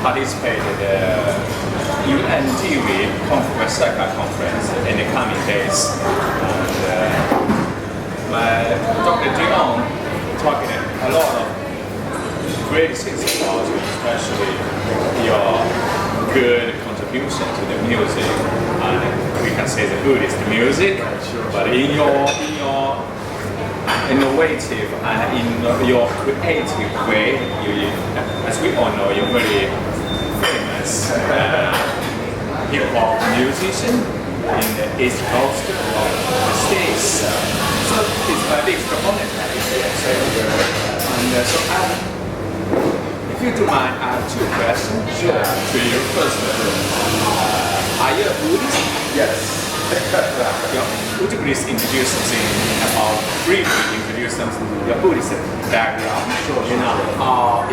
participate in the UNDV Vesak Conference in the coming days. And, Dr. Dion talking a lot of great things about you, especially your good contribution to the music. And we can say the Buddhist music, but in your innovative and in your creative way, as we all know, you're very famous hip-hop musician in the East Coast of the States. So it's a big component. And if you don't mind, I have two questions to you. First, are you a Buddhist? Yes. Would you please introduce something briefly introduce something your Buddhist background? Sure. You know,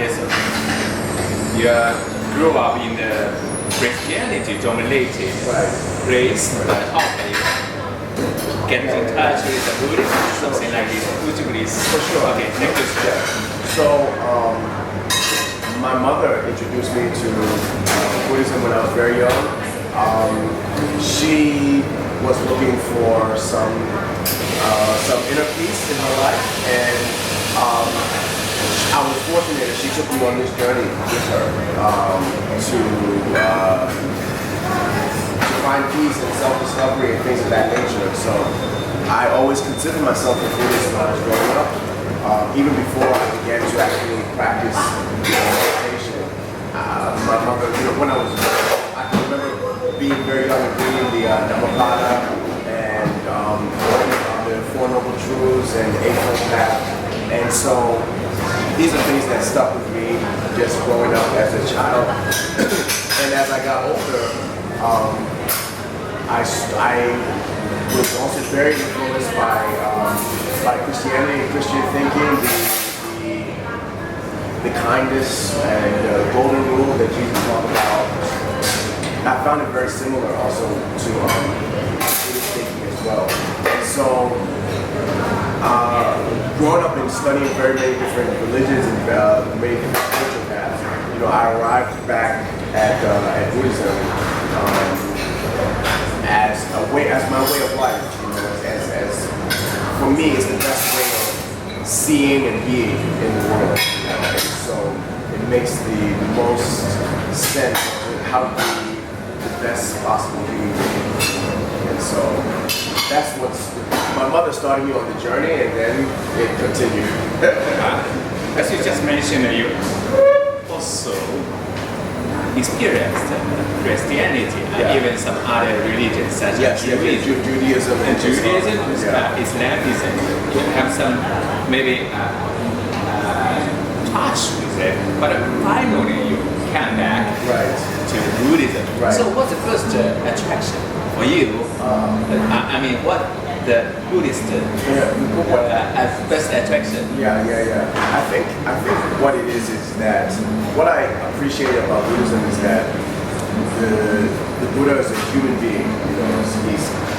yes, you grew up in the Christianity-dominated place, but how can you get in touch with the Buddhism, something like this? Would you please? For sure. Okay, thank you. So, my mother introduced me to Buddhism when I was very young. She was looking for some inner peace in her life, and I was fortunate that she took me on this journey with her to find peace and self-discovery and things of that nature. So I always considered myself a Buddhist when I was growing up, even before I began to actually practice meditation. My mother, when I can remember being very young and reading the Dhammapada and the Four Noble Truths and the Eightfold Path. And so these are things that stuck with me just growing up as a child. And as I got older, I was also very influenced by Christianity and Christian thinking, the kindness and the golden rule that Jesus talked about. I found it very similar also to Buddhist thinking as well. And so, growing up and studying very many different religions and many different spiritual paths, I arrived back at Buddhism as my way of life. As for me, it's the best way of seeing and being in the world. And so it makes the most sense of how to be the best possible human being. And so that's my mother started me on the journey, and then it continued. As you just mentioned, you also experienced Christianity and even some other religions such as Judaism and Islamism. You have some maybe touch with it, but finally you came back to Buddhism. Right. So what's the first attraction for you? What the Buddhist first attraction? I think what it is that what I appreciate about Buddhism is that the Buddha is a human being. He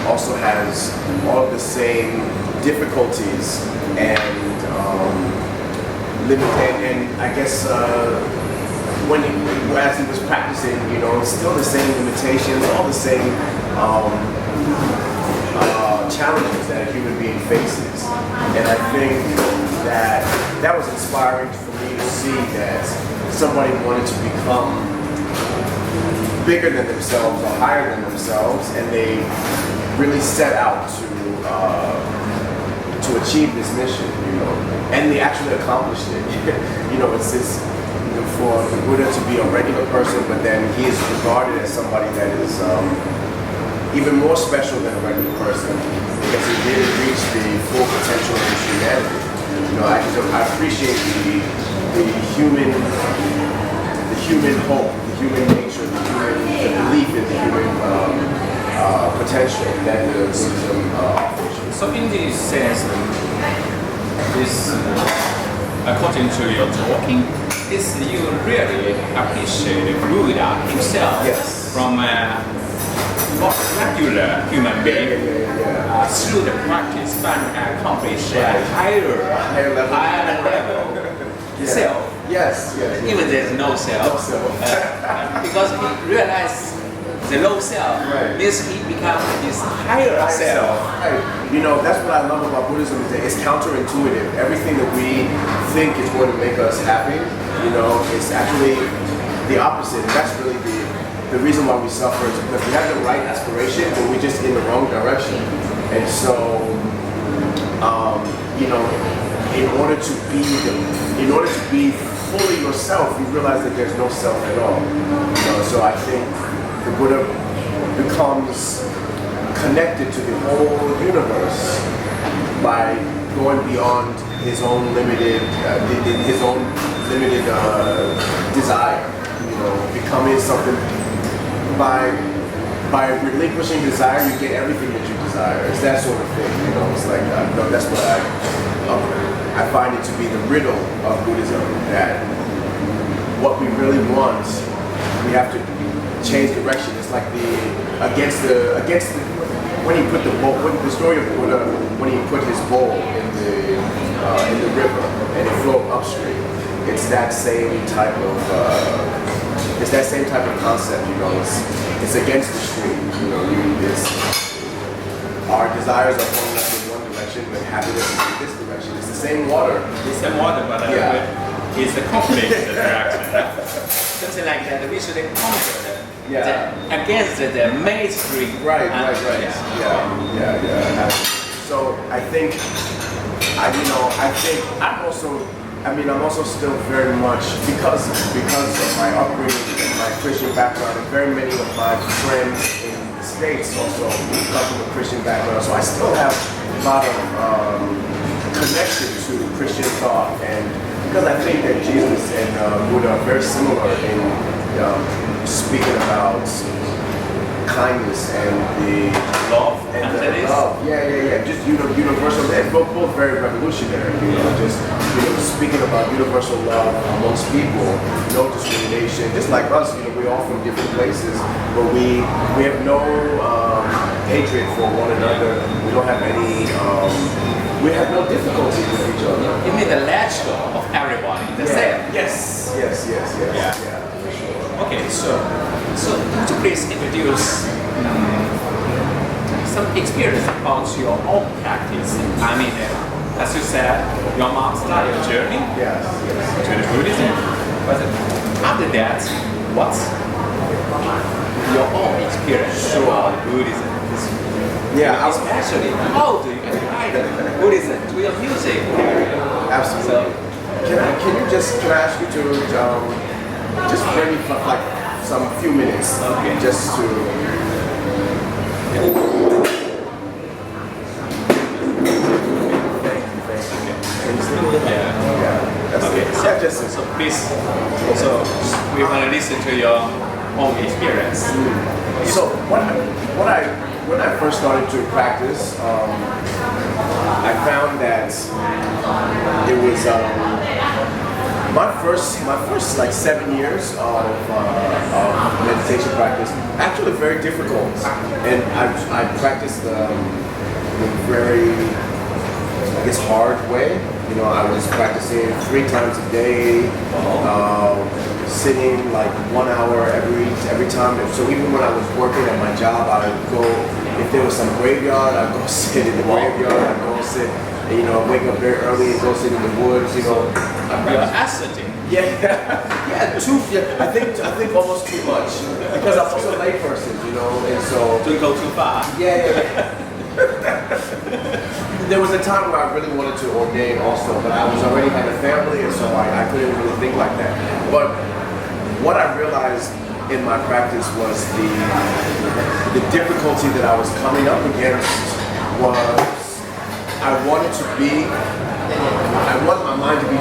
also has all of the same difficulties and and I guess as he was practicing, still the same limitations, all the same challenges that a human being faces. And I think that was inspiring for me to see that somebody wanted to become bigger than themselves or higher than themselves, and they really set out to achieve this mission, and they actually accomplished it. It's this, for the Buddha to be a regular person, but then he is regarded as somebody that is even more special than a regular person because he did reach the full potential of his humanity. I appreciate the human hope, the human nature, the belief in the human potential that the Buddhism offers. So in this sense, according to your talking, you really appreciate Buddha himself from a regular human being through the practice but accomplish a higher level self. Yes. Even there's no self. No self. Because he realized the low self means he becomes his higher self. Right. You know, that's what I love about Buddhism is that it's counterintuitive. Everything that we think is going to make us happy, you know, it's actually the opposite. And that's really the reason why we suffer is because we have the right aspiration, but we're just in the wrong direction. And so, you know, in order to be fully yourself, you realize that there's no self at all. You know, so I think the Buddha becomes connected to the whole universe by going beyond his own limited desire. You know, becoming something by relinquishing desire, you get everything that you desire. It's that sort of thing. You know, it's like that's what I find it to be the riddle of Buddhism, that what we really want, we have to change direction. It's like when he put the bowl, the story of Buddha, when he put his bowl in the river and it flowed upstream. It's that same type of concept. You know, it's against the stream. You know, our desires are pulling us in one direction, but happiness is in this direction. It's the same water. It's the water, but it's the conflict direction. Something like that. We should conquer against the mainstream. Right. Yeah. So I think I'm also still very much because of my upbringing and my Christian background, and very many of my friends in the States also come from a Christian background. So I still have a lot of connection to Christian thought, and because I think that Jesus and Buddha are very similar in speaking about kindness and the love love. Yeah. Just universal. They're both very revolutionary. You know, just speaking about universal love amongst people, no discrimination. Just like us, you know, we're all from different places, but we have no hatred for one another. We don't have any. We have no difficulty with each other. You mean the nature of everybody, the same? Yes. Yeah. Okay, so could you please introduce some experience about your own practice? I mean, as you said, your mom started a journey to the Buddhism, but after that, what's your own experience about Buddhism? Yeah, especially how do you apply Buddhism to your music? Absolutely. Can I ask you to just maybe for like some few minutes, just to. So please, so we want to listen to your own experience. So when I first started to practice, I found that it was my first like 7 years of meditation practice actually very difficult, and I practiced the very, I guess, hard way. You know, I was practicing 3 times a day, sitting like 1 hour every time. So even when I was working at my job, I would go, if there was some graveyard, I'd go sit in the graveyard. I'd go sit, you know, wake up very early and go sit in the woods. You know, you're ascetic. I think almost too much, because I'm also a layperson, you know, and so don't go too far. There was a time where I really wanted to ordain also, but I was already had a family, and so I couldn't really think like that. But what I realized in my practice was the difficulty that I was coming up against was I want my mind to be,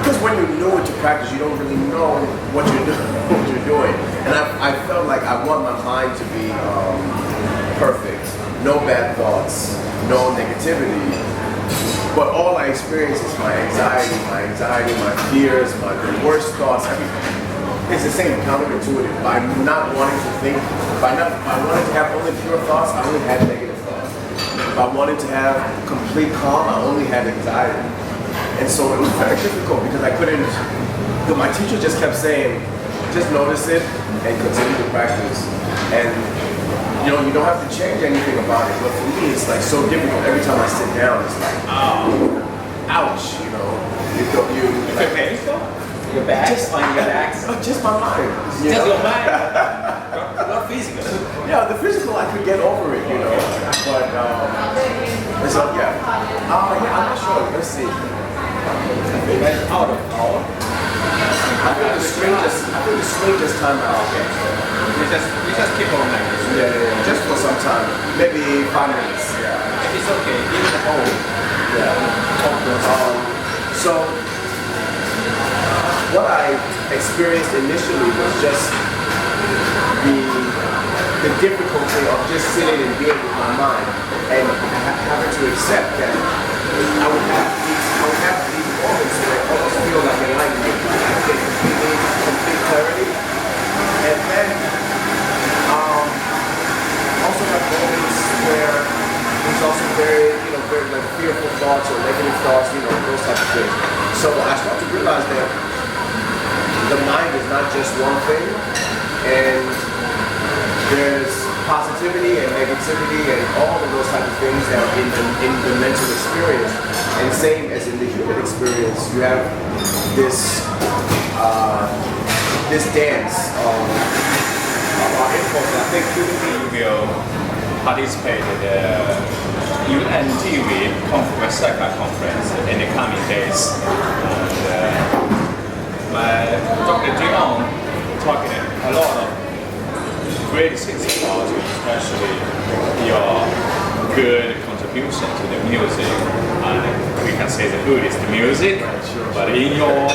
because when you're new into practice, you don't really know what you're doing. And I felt like I want my mind to be perfect, no bad thoughts, no negativity. But all I experience is my anxiety, my fears, the worst thoughts, everything. It's the same, counterintuitive. By not wanting to think, by wanting to have only pure thoughts, I only had negative thoughts. If I wanted to have complete calm, I only had anxiety. And so it was very difficult because I couldn't, my teacher just kept saying, just notice it and continue to practice. And you know, you don't have to change anything about it. But for me, it's like so difficult. Every time I sit down, it's like, oh, ouch, you know. You like, painful? Your back? Just on your back? Just my mind. Just your mind? Not physical? Yeah, the physical I could get over it, you know. But, so yeah. Yeah, I'm not sure. Let's see. I think that's out of power. I think the strangest time out. Okay. We just keep on like this. Yeah. Just for some time. Maybe 5 minutes. Yeah. It's okay. Even the whole. Yeah. So, what I experienced initially was just the difficulty of just sitting and being with my mind and having to accept that I would have these moments where I almost feel like enlightenment. I get complete clarity. And then also have moments where there's also very like fearful thoughts or negative thoughts, those types of things. So I started to realize that the mind is not just one thing, and there's positivity and negativity and all of those types of things that are in the mental experience. And same as in the human experience, you have this this dance of our impulse. I think you will participate in the UNDV Vesak Conference in the coming days. And Dr. Dion talking a lot of great things about you, especially your good contribution to the music. And we can say the Buddhist music, but in your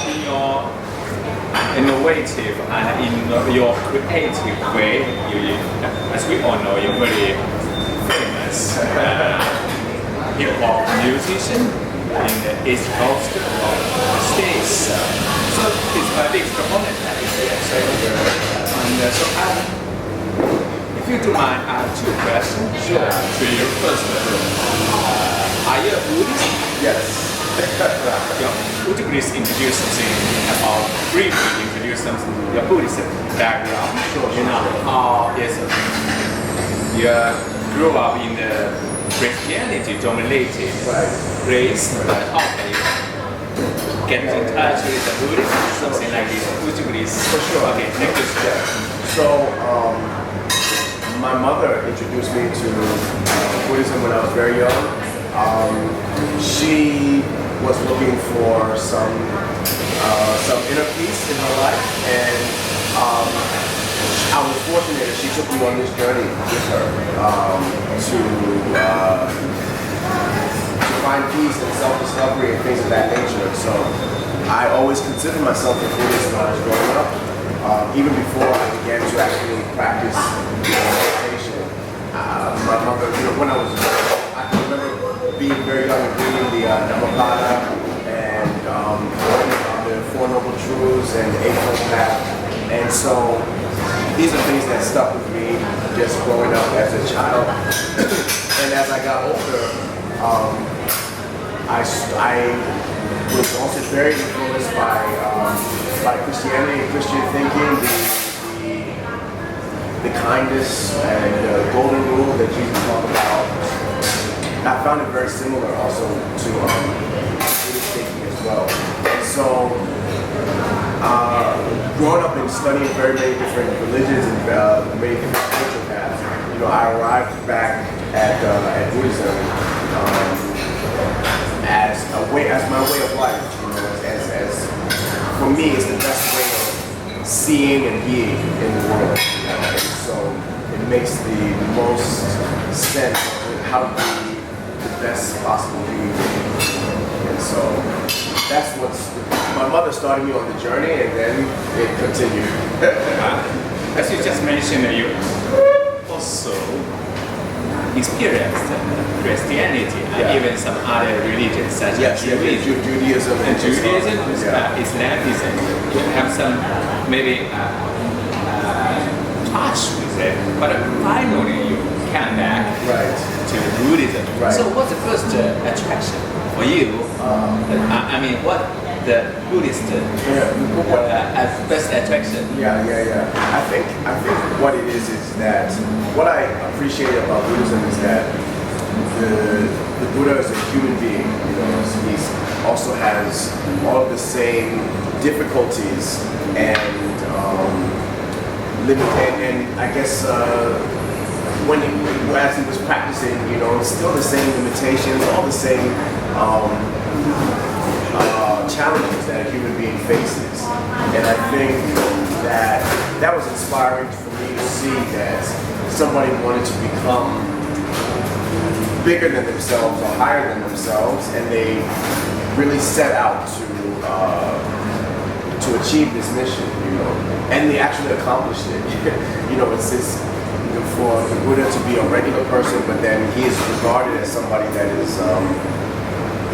innovative and in your creative way, as we all know, you're very famous hip-hop musician in the East Coast of the States. So it's my big proponent. And so if you don't mind, I have 2 questions to you. First, are you a Buddhist? Yes. Would you please introduce something briefly introduce something, your Buddhist background? Sure. Yes, you grew up in the Christianity-dominated place, but how can you get in touch with the Buddhism, something like this? Would you please? For sure. Okay, thank you. So, my mother introduced me to Buddhism when I was very young. She was looking for some inner peace in her life, and I was fortunate that she took me on this journey with her to find peace and self-discovery and things of that nature. So I always considered myself a Buddhist when I was growing up, even before I began to actually practice meditation. My mother, when I can remember being very young and reading the Dhammapada and learning about the Four Noble Truths and the Eightfold Path. And so these are things that stuck with me just growing up as a child. And as I got older, I was also very influenced by Christianity and Christian thinking, the kindness and the golden rule that Jesus talked about. I found it very similar also to Buddhist thinking as well. And so, growing up and studying very many different religions and many different spiritual paths, I arrived back at Buddhism as my way of life. As for me, it's the best way of seeing and being in the world. And so it makes the most sense of how to be the best possible being. And so that's my mother started me on the journey, and then it continued. As you just mentioned, you also experienced Christianity and even some other religions such as Judaism and Islamism. You have some maybe touch with it, but finally you came back to Buddhism. Right. So what's the first attraction for you, I mean, what the Buddhist best attraction? I think what it is that what I appreciate about Buddhism is that the Buddha is a human being. You know, he also has all of the same difficulties and and I guess as he was practicing, you know, still the same limitations, all the same challenges that a human being faces. And I think that was inspiring for me to see that somebody wanted to become bigger than themselves or higher than themselves, and they really set out to achieve this mission, you know, and they actually accomplished it. You know, it's for the Buddha to be a regular person, but then he is regarded as somebody that is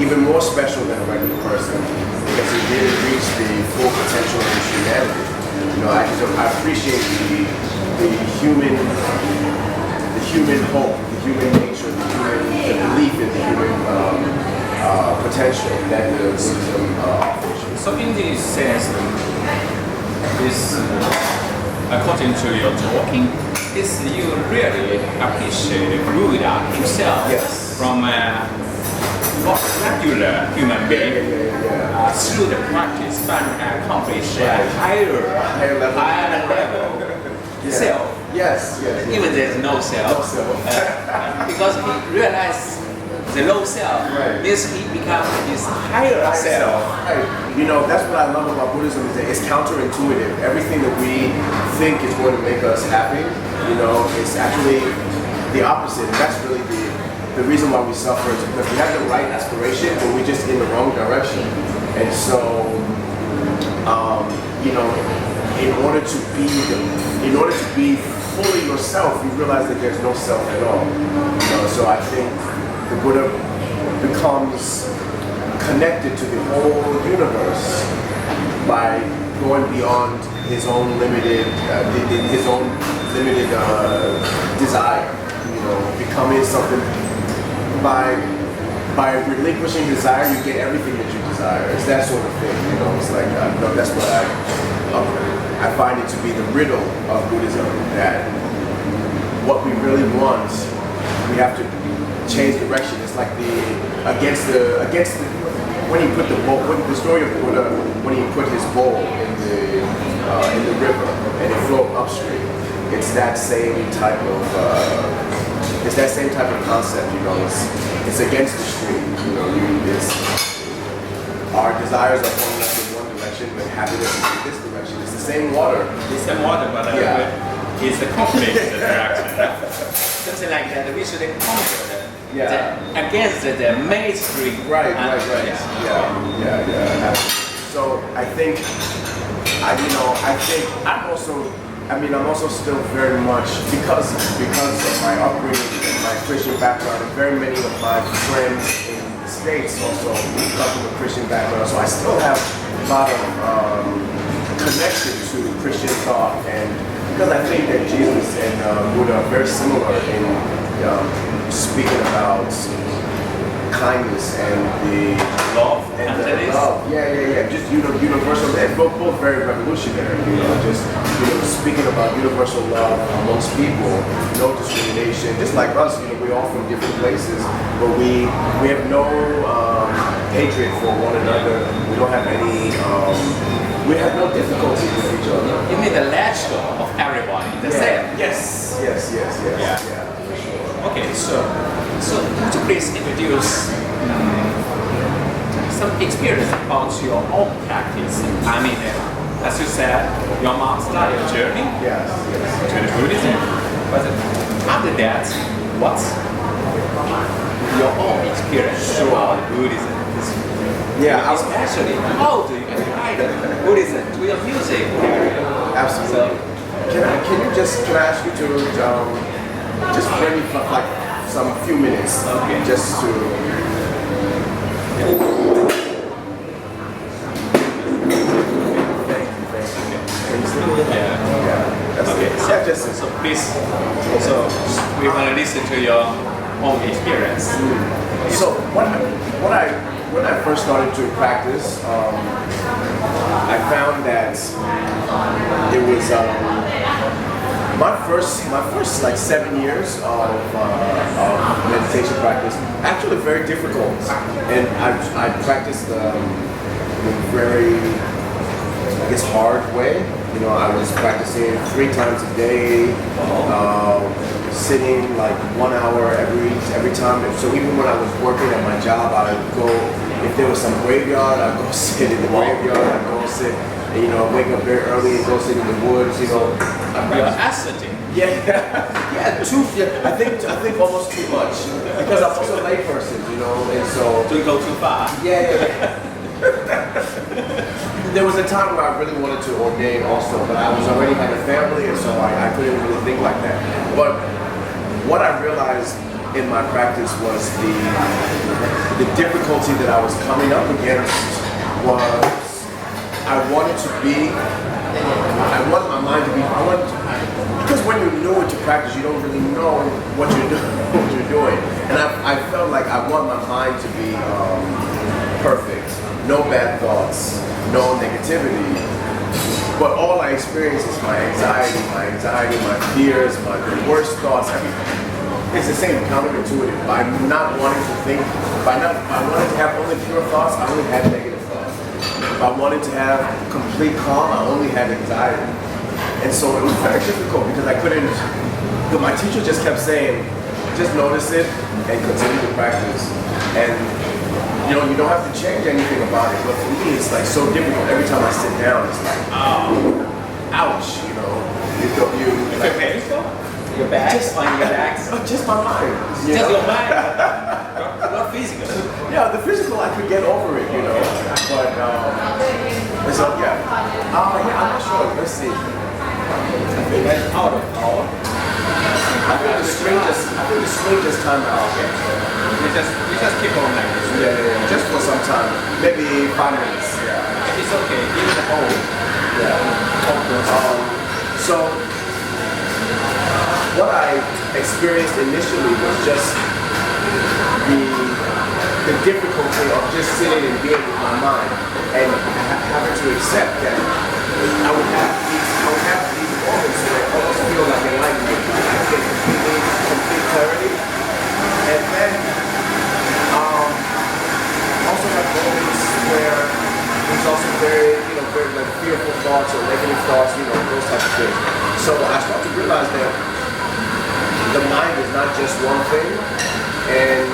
even more special than a regular person because he really reached the full potential of his humanity. You know, I appreciate the human hope, the human nature, the belief in the human potential that the Buddhism offers. So in this sense, according to your talking, you really appreciate Buddha himself from a regular human being through the practice but accomplish a higher level self. Yes. Even there's no self. Because he realized the low self, this he becomes his higher self. Right. You know, that's what I love about Buddhism is that it's counterintuitive. Everything that we think is going to make us happy, you know, it's actually the opposite. And that's really the reason why we suffer is because we have the right aspiration, but we're just in the wrong direction. And so, you know, in order to be fully yourself, you realize that there's no self at all. You know, so I think the Buddha becomes connected to the whole universe by going beyond his own limited desire. You know, becoming something by relinquishing desire, you get everything that you desire. It's that sort of thing. You know, it's like that's what I find it to be the riddle of Buddhism. That what we really want, we have to change direction. It's like against the when he put the bowl, the story of Buddha, when he put his bowl in the river and it flowed upstream. It's that same type of concept. You know, it's against the stream. You know, our desires are pulling us in one direction, but happiness is in this direction. It's the same water. It's the water, but it's the conflict direction. Something like that. We should conquer against the mainstream. Right. Yeah. So I think I'm also still very much because of my upbringing and my Christian background, and very many of my friends in the States also come from a Christian background. So I still have a lot of connection to Christian thought, and because I think that Jesus and Buddha are very similar in speaking about kindness and the love love. Just universal. They're both very revolutionary. You know, just speaking about universal love amongst people, no discrimination. Just like us, you know, we're all from different places, but we have no hatred for one another. We don't have any. We have no difficulty with each other. You mean the nature of everybody, the same? Yes. Yeah. Okay, so would you please introduce some experience about your own practice? I mean, as you said, your mom started a journey to the Buddhism, but after that, what's your own experience about Buddhism? Especially, how do you apply Buddhism to your music? Absolutely. Can I ask you to just maybe for like some few minutes, just to. Thank you. So please, we want to listen to your own experience. So when I first started to practice, I found that it was my first like 7 years of meditation practice actually very difficult, and I practiced the very, I guess, hard way. You know, I was practicing 3 times a day, sitting like 1 hour every time. So even when I was working at my job, I would go, if there was some graveyard, I'd go sit in the graveyard, I'd go sit, and, you know, wake up very early and go sit in the woods, you know. You're ascetic. I think almost too much, because I'm also a lay person, you know, and so. Don't go too far. Yeah. There was a time where I really wanted to ordain also, but I was already had a family, and so I couldn't really think like that. But what I realized in my practice was the difficulty that I was coming up against was I wanted my mind to be, because when you're new to practice, you don't really know what you're doing. And I felt like I want my mind to be perfect. No bad thoughts, no negativity. But all I experience is my anxiety, my fears, my worst thoughts, everything. It's the same, counterintuitive. By not wanting to think, I wanted to have only pure thoughts, I only had negative thoughts. If I wanted to have complete calm, I only had anxiety. And so it was very difficult because I couldn't, my teacher just kept saying, just notice it and continue to practice. And you know, you don't have to change anything about it, but for me, it's like so difficult. Every time I sit down, it's like, ouch, you know. Like, your back? Just on your back? Just my mind. Just your mind? Not physical? Yeah, the physical, I could get over it, you know. But, so, yeah. I'm not sure. Let's see. I think that's out of power. I think the screen just timed out. Okay. We just keep on like this. Yeah. Just for some time. Maybe 5 minutes. Yeah. It's okay. Give it a hold. Yeah. So what I experienced initially was just the difficulty of just sitting and being with my mind and having to accept that I would have these moments where I almost feel like enlightenment. I get complete clarity. And then also have moments where there's also very like fearful thoughts or negative thoughts, you know, those types of things. So I start to realize that the mind is not just one thing, and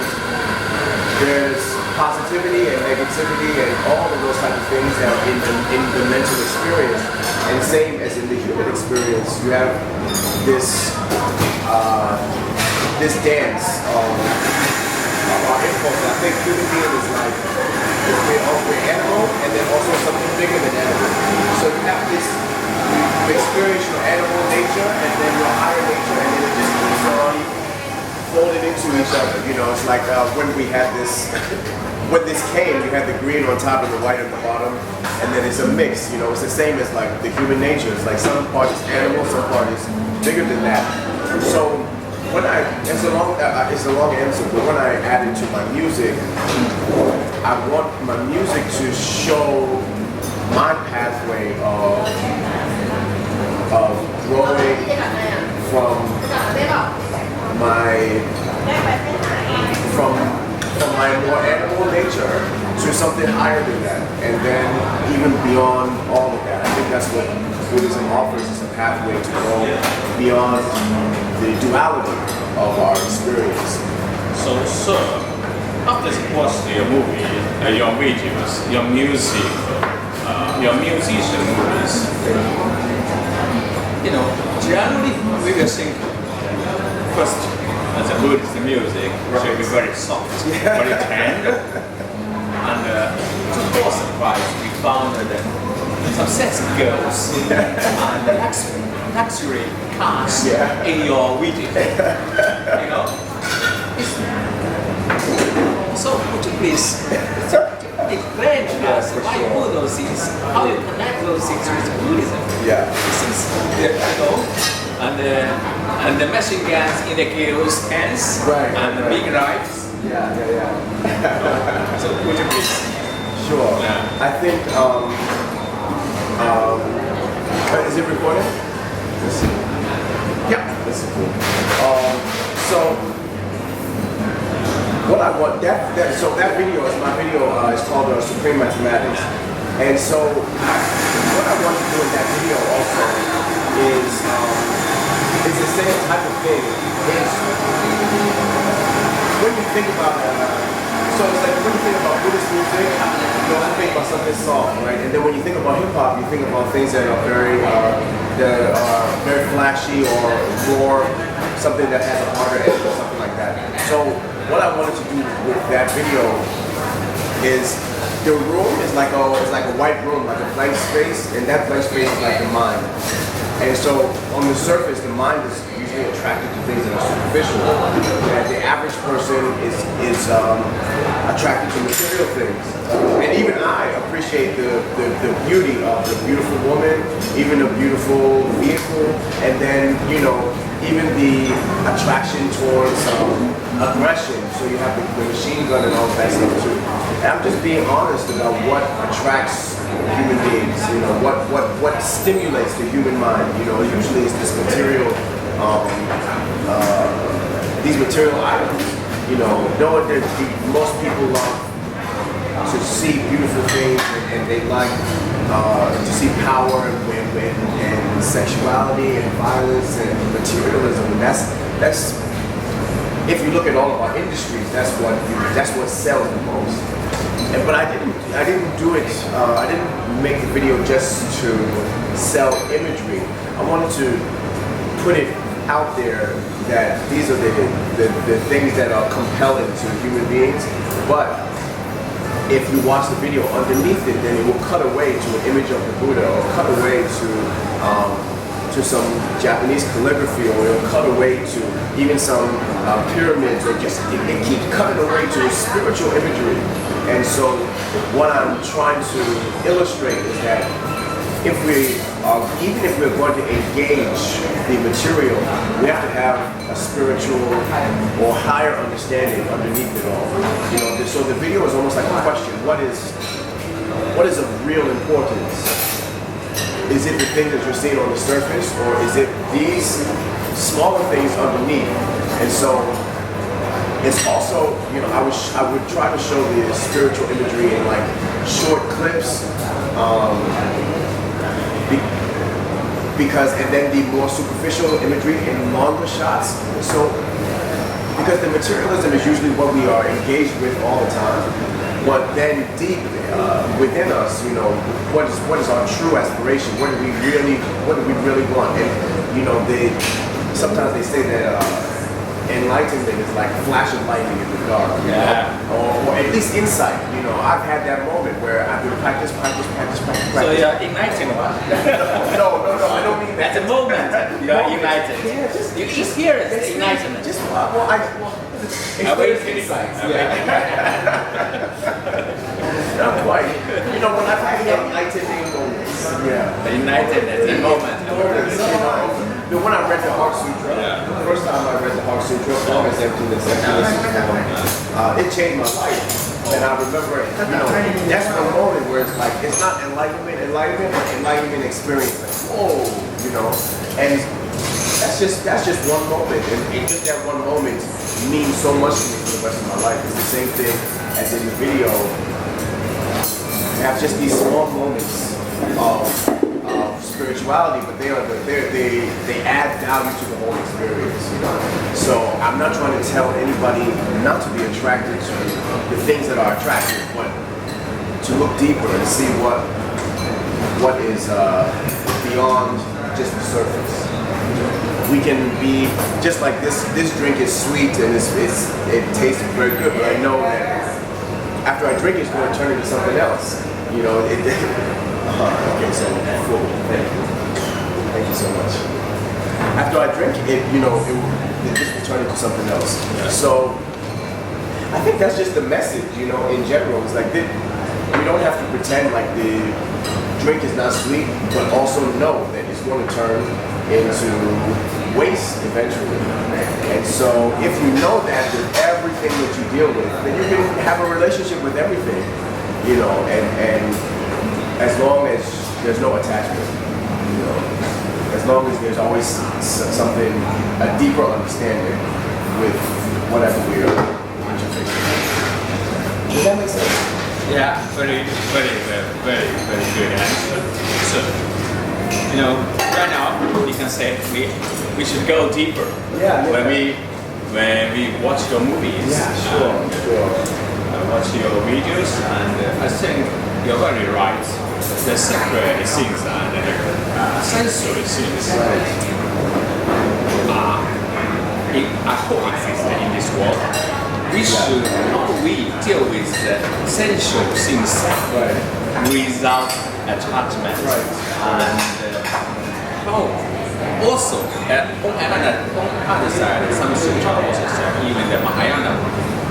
there's positivity and negativity and all of those types of things that are in the mental experience. And same as in the human experience, you have this dance of our impulse. I think human being is like we're animal and then also something bigger than animal. So you have this experience your animal nature and then your higher nature, and then it just keeps on folding into each other. You know, it's like when we had this, when this came, you had the green on top and the white at the bottom, and then it's a mix. You know, it's the same as like the human nature. It's like some part is animal, some part is bigger than that. So when it's a long answer, but when I add it to my music, I want my music to show my pathway of growing from my more animal nature to something higher than that, and then even beyond all of that. I think that's what Buddhism offers, is a pathway to go beyond the duality of our experience. So, sir, after watching your movie, your videos, your music, your musician movies, you know, generally we will think first, as a Buddhist music, should be very soft, very tender, and to our surprise, we found that some sex girls and luxury cars in your video, you know. So would you please explain to us why you do those things, how you connect those things with Buddhism? Yeah. Since, you know, and the machine guns in the kills hands and the big knives. So would you please? Sure. Yeah. I think. Is it recording? Let's see. Yeah, this is cool. So what I want that video is my video. It's called Supreme Mathematics, and so what I want to do in that video also is it's the same type of thing. It's when you think about so it's like when you think about Buddhist music, you also think about something soft, right? And then when you think about hip hop, you think about things that are very flashy or more something that has a harder edge or something like that. So what I wanted to do with that video is the room is like a white room, like a blank space, and that blank space is like the mind. And so on the surface, the mind is usually attracted to things that are superficial. And the average person is attracted to material things. And even I appreciate the beauty of the beautiful woman, even a beautiful vehicle, and then, you know, even the attraction towards aggression. So you have the machine gun and all that stuff too. And I'm just being honest about what attracts human beings, you know, what stimulates the human mind. You know, usually it's this material, these material items. You know that most people love to see beautiful things, and they like to see power and sexuality and violence and materialism. And that's if you look at all of our industries, that's what sells the most. But I didn't do it. I didn't make the video just to sell imagery. I wanted to put it out there that these are the things that are compelling to human beings. But if you watch the video underneath it, then it will cut away to an image of the Buddha, or cut away to some Japanese calligraphy, or it'll cut away to even some pyramids, or just it keeps cutting away to spiritual imagery. And so what I'm trying to illustrate is that even if we're going to engage the material, we have to have a spiritual or higher understanding underneath it all. You know, so the video is almost like a question: what is of real importance? Is it the thing that you're seeing on the surface, or is it these smaller things underneath? And so it's also, you know, I would try to show the spiritual imagery in like short clips, because, and then the more superficial imagery in longer shots. So, because the materialism is usually what we are engaged with all the time, but then deep within us, you know, what is our true aspiration? What do we really want? And you know, sometimes they say that enlightenment is like a flash of lightning in the dark, you know? Or at least insight. You know, I've had that moment where I've been practice. So you're igniting. No, I don't mean that. At the moment, you're ignited. Yeah, you just hear it, it's enlightenment. Just insights. Not quite. You know, when I've had enlightening moments. Yeah. The enlightenment moment. When I read the Heart Sutra, the first time I read the Heart Sutra, Always Emptiness, it changed my life. And I remember, you know, that's the moment where it's like, it's not enlightenment, but enlightenment experience. Like, whoa, you know. And that's just one moment. And just that one moment means so much to me for the rest of my life. It's the same thing as in the video. I have just these small moments of spirituality, but they add value to the whole experience, you know. So I'm not trying to tell anybody not to be attracted to the things that are attractive, but to look deeper and see what is beyond just the surface. We can be just like this drink is sweet and it tastes very good, but I know that after I drink it, it's going to turn into something else. You know, okay, so cool. Thank you so much. After I drink it, you know, it just will turn into something else. So I think that's just the message, you know, in general. It's like we don't have to pretend like the drink is not sweet, but also know that it's going to turn into waste eventually. And so if you know that with everything that you deal with, then you can have a relationship with everything, you know, and as long as there's no attachment, you know, as long as there's always something, a deeper understanding with whatever we are interfacing. Does that make sense? Yeah, very good answer. So, you know, right now you can say we should go deeper. Yeah. When we watch your movies. Yeah, sure. Watch your videos, and I think you're very right. The sacred things and sensory things are coexist in this world. We should deal with the sensual things without attachment. And also on other side, some sutra also say, even the Mahayana,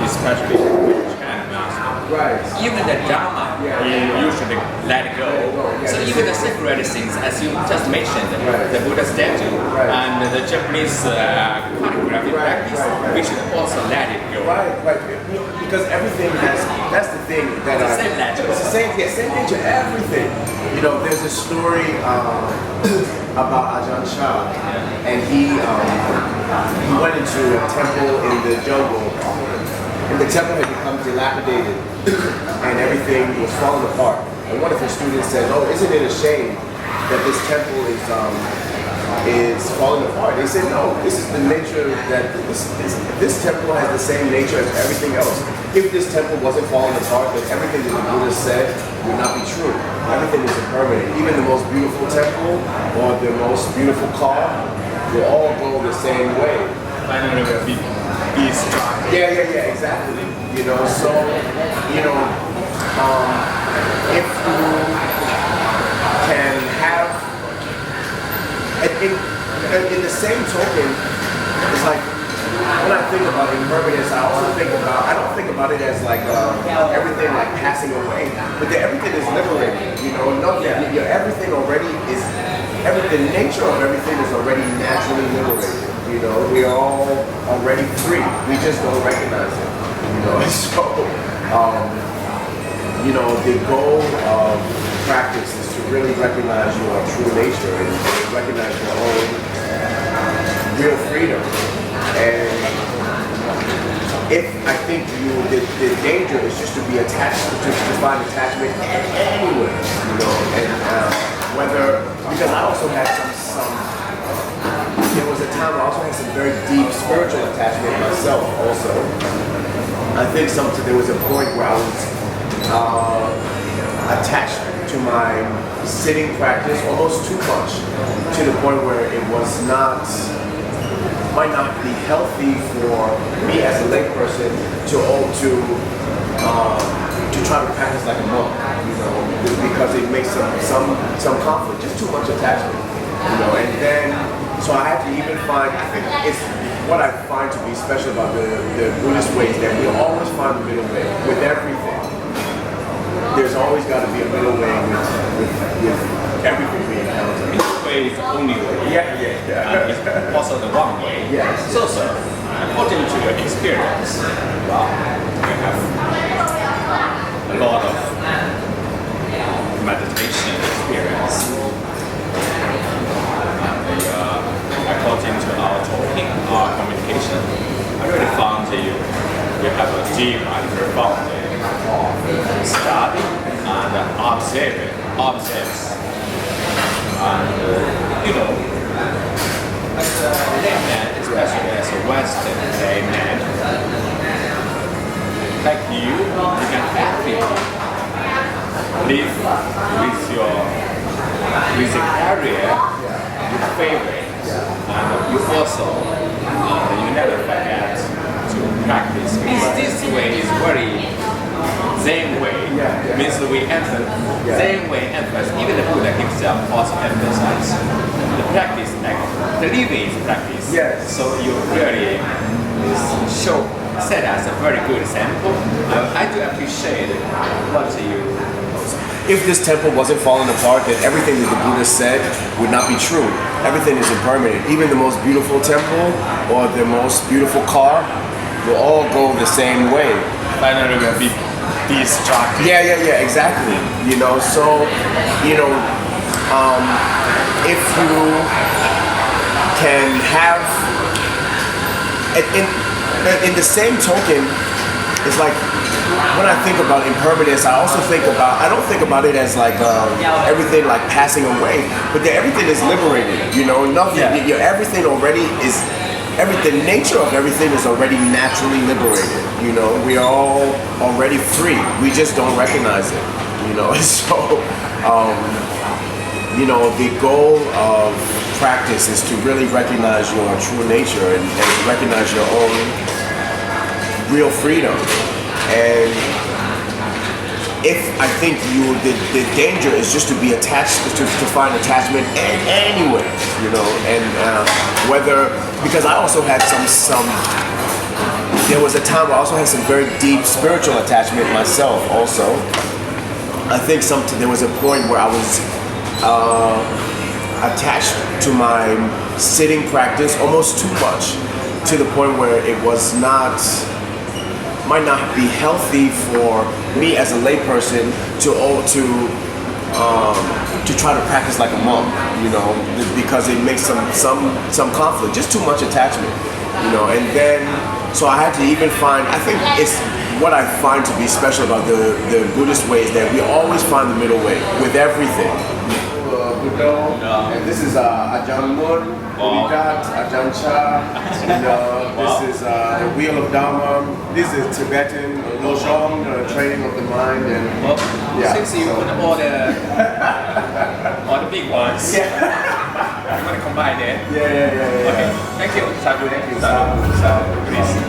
especially even the Dharma, you should let it go. So even the sacred things, as you just mentioned, the Buddha statue and the Japanese calligraphy practice, we should also let it go. Right. Because everything has, that's the thing that it's the same nature. It's the same nature, everything. You know, there's a story about Ajahn Chah, and he went into a temple in the jungle, and the temple had become dilapidated, and everything was falling apart. And one of his students said, "Oh, isn't it a shame that this temple is falling apart?" They said, "No, this is the nature that this temple has the same nature as everything else. If this temple wasn't falling apart, then everything that the Buddha said would not be true. Everything is impermanent. Even the most beautiful temple or the most beautiful car will all go the same way." Finally, will be struck. Yeah, exactly. You know, so, you know, if you can have, in the same token, it's like, when I think about impermanence, I don't think about it as like everything like passing away, but everything is liberated, you know, everything already is, the nature of everything is already naturally liberated. You know, we are all already free. We just don't recognize it. You know, so you know, the goal of practice is to really recognize your true nature and recognize your own real freedom. And I think the danger is just to be attached, to find attachment anywhere. You know, and because I also had there was a time I also had some very deep spiritual attachment myself also. I think there was a point where I was attached to my sitting practice almost too much, to the point where it might not be healthy for me as a layperson to try to practice like a monk, you know, because it makes some conflict, just too much attachment, you know, and then. So I had to even find, I think it's what I find to be special about the Buddhist way is that we always find the middle way with everything. There's always got to be a middle way with everything we encounter. Middle way is the only way. Yeah. And it's also the wrong way. Yes. So, according to your experience, well, you have a lot of meditation experience. According to our talking, our communication, I really found you have a deep and profound study and observes. And you know, as a layman, especially as a Western layman, like you can happily live with the career you favor. And you also, you never forget to practice. This way is very Zen way. Means we emphasize, Zen way emphasize, even the Buddha himself also emphasizes the practice, like the living is practice. Yes. So you really set as a very good example. I do appreciate what you if this temple wasn't falling apart, then everything that the Buddha said would not be true. Everything is impermanent. Even the most beautiful temple or the most beautiful car will all go the same way. Finally, will be destructive. Yeah, exactly. You know, so, you know, if you can have, in the same token, it's like, when I think about impermanence, I also think about, I don't think about it as like everything like passing away, but that everything is liberated, you know, nothing, everything already is, the nature of everything is already naturally liberated, you know, we are all already free, we just don't recognize it, you know, so, you know, the goal of practice is to really recognize your true nature and recognize your own real freedom. And if I think the danger is just to be attached, to find attachment anywhere, you know, and whether, because I also had there was a time where I also had some very deep spiritual attachment myself also. I think there was a point where I was attached to my sitting practice almost too much, to the point where it might not be healthy for me as a layperson to try to practice like a monk, you know, because it makes some conflict, just too much attachment, you know. And then so I had to even find, I think it's what I find to be special about the Buddhist way is that we always find the middle way with everything. And this is Ajahn Mun, Buddhat, Ajahn Chah, and this is the Wheel of Dharma. This is Tibetan Lojong, training of the mind, and since you put all the big ones, you want to combine it? Yeah. Okay, thank you. Sadhu, please.